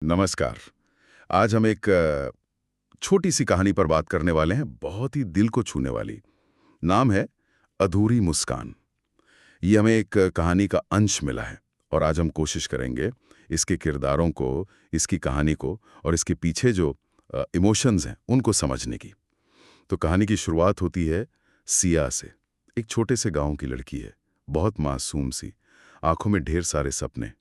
नमस्कार। आज हम एक छोटी सी कहानी पर बात करने वाले हैं, बहुत ही दिल को छूने वाली। नाम है अधूरी मुस्कान। ये हमें एक कहानी का अंश मिला है और आज हम कोशिश करेंगे इसके किरदारों को, इसकी कहानी को और इसके पीछे जो इमोशंस हैं उनको समझने की। तो कहानी की शुरुआत होती है सिया से। एक छोटे से गांव की लड़की है, बहुत मासूम सी, आंखों में ढेर सारे सपने।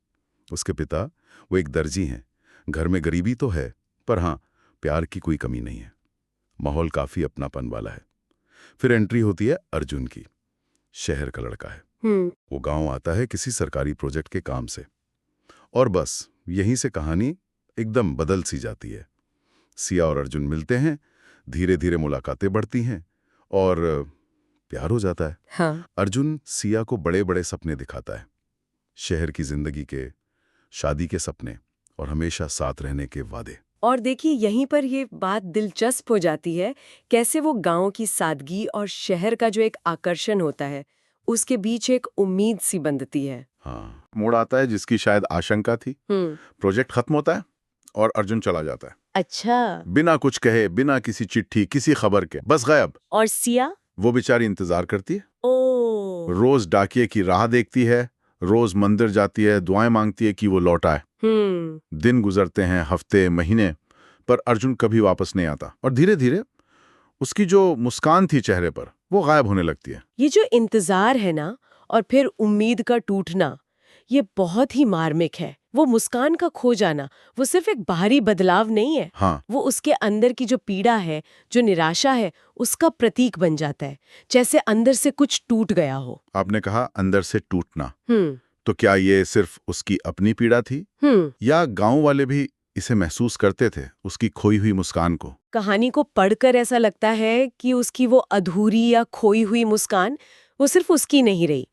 उसके पिता वो एक दर्जी हैं। घर में गरीबी तो है, पर हाँ, प्यार की कोई कमी नहीं है। माहौल काफी अपनापन वाला है। फिर एंट्री होती है अर्जुन की। शहर का लड़का है। वो गांव आता है किसी सरकारी प्रोजेक्ट के काम से, और बस यहीं से कहानी एकदम बदल सी जाती है। सिया और अर्जुन मिलते हैं, धीरे धीरे मुलाकातें बढ़ती हैं और प्यार हो जाता है। हाँ। अर्जुन सिया को बड़े बड़े सपने दिखाता है, शहर की जिंदगी के, शादी के सपने और हमेशा साथ रहने के वादे। और देखिए, यहीं पर ये बात दिलचस्प हो जाती है, कैसे वो गांव की सादगी और शहर का जो एक आकर्षण होता है, उसके बीच एक उम्मीद सी बंधती है। हाँ, मोड़ आता है जिसकी शायद आशंका थी। प्रोजेक्ट खत्म होता है और अर्जुन चला जाता है, अच्छा। बिना कुछ कहे, बिना किसी चिट्ठी, किसी खबर के, बस गायब। और सिया? वो बेचारी इंतजार करती है, ओ। रोज डाकिये की राह देखती है, रोज मंदिर जाती है, दुआएं मांगती है कि वो लौट आए। दिन गुजरते हैं, हफ्ते, महीने, पर अर्जुन कभी वापस नहीं आता और धीरे धीरे उसकी जो मुस्कान थी चेहरे पर, वो गायब होने लगती है। ये जो इंतजार है ना, और फिर उम्मीद का टूटना, ये बहुत ही मार्मिक है। वो मुस्कान का खो जाना, वो सिर्फ एक बाहरी बदलाव नहीं है। हाँ, वो उसके अंदर की जो पीड़ा है, जो निराशा है, उसका प्रतीक बन जाता है, जैसे अंदर से कुछ टूट गया हो। आपने कहा अंदर से टूटना, हम्म। तो क्या ये सिर्फ उसकी अपनी पीड़ा थी या गांव वाले भी इसे महसूस करते थे, उसकी खोई हुई मुस्कान को? कहानी को पढ़कर ऐसा लगता है कि उसकी वो अधूरी या खोई हुई मुस्कान, वो सिर्फ उसकी नहीं रही,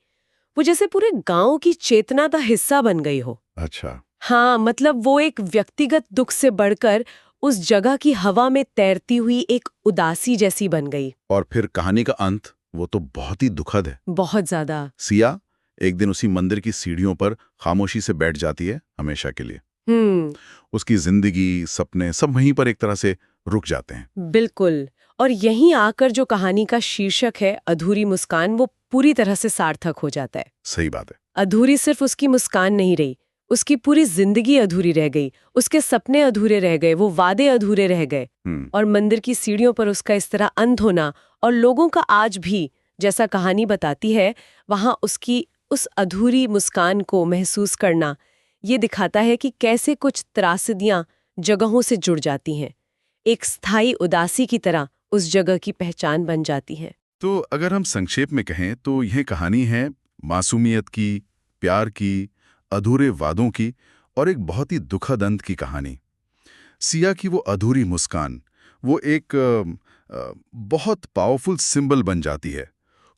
वो जैसे पूरे गांव की चेतना का हिस्सा बन गई हो। अच्छा। हाँ, मतलब वो एक व्यक्तिगत दुख से बढ़कर उस जगह की हवा में तैरती हुई एक उदासी जैसी बन गई। और फिर कहानी का अंत, वो तो बहुत ही दुखद है। बहुत ज्यादा। सिया एक दिन उसी मंदिर की सीढ़ियों पर खामोशी से बैठ जाती है, हमेशा के लिए। उसकी जिंदगी, सपने सब वहीं पर एक तरह से रुक जाते हैं। बिल्कुल। और यहीं आकर जो कहानी का शीर्षक है अधूरी मुस्कान, वो पूरी तरह से सार्थक हो जाता है। सही बात है। अधूरी सिर्फ उसकी मुस्कान नहीं रही, उसकी पूरी जिंदगी अधूरी रह गई, उसके सपने अधूरे रह गए, वो वादे अधूरे रह गए। और मंदिर की सीढ़ियों पर उसका इस तरह अंत होना, और लोगों का आज भी, जैसा कहानी बताती है, वहां उसकी उस अधूरी मुस्कान को महसूस करना, ये दिखाता है कि कैसे कुछ त्रासदियां जगहों से जुड़ जाती हैं, एक स्थायी उदासी की तरह उस जगह की पहचान बन जाती हैं। तो अगर हम संक्षेप में कहें तो यह कहानी है मासूमियत की, प्यार की, अधूरे वादों की और एक बहुत ही दुखद अंत की कहानी। सिया की वो अधूरी मुस्कान, वो एक बहुत पावरफुल सिंबल बन जाती है,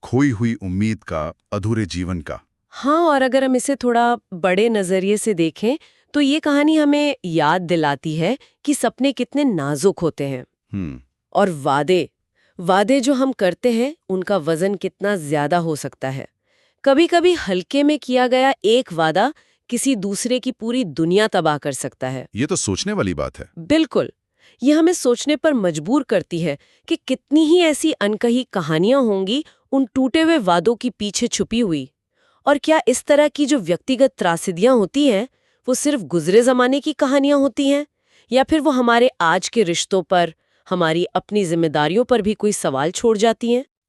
खोई हुई उम्मीद का, अधूरे जीवन का। हाँ, और अगर हम इसे थोड़ा बड़े नजरिए से देखें, तो ये कहानी हमें याद दिलाती है कि सपने कितने नाजुक होते हैं। और वादे वादे जो हम करते हैं, उनका वजन कितना ज्यादा हो सकता है। कभी कभी हल्के में किया गया एक वादा किसी दूसरे की पूरी दुनिया तबाह कर सकता है। ये तो सोचने वाली बात है। बिल्कुल। ये हमें सोचने पर मजबूर करती है कि कितनी ही ऐसी अनकही कहानियां होंगी उन टूटे हुए वादों की पीछे छुपी हुई। और क्या इस तरह की जो व्यक्तिगत त्रासदियां होती हैं, वो सिर्फ गुजरे जमाने की कहानियां होती हैं, या फिर वो हमारे आज के रिश्तों पर, हमारी अपनी जिम्मेदारियों पर भी कोई सवाल छोड़ जाती हैं?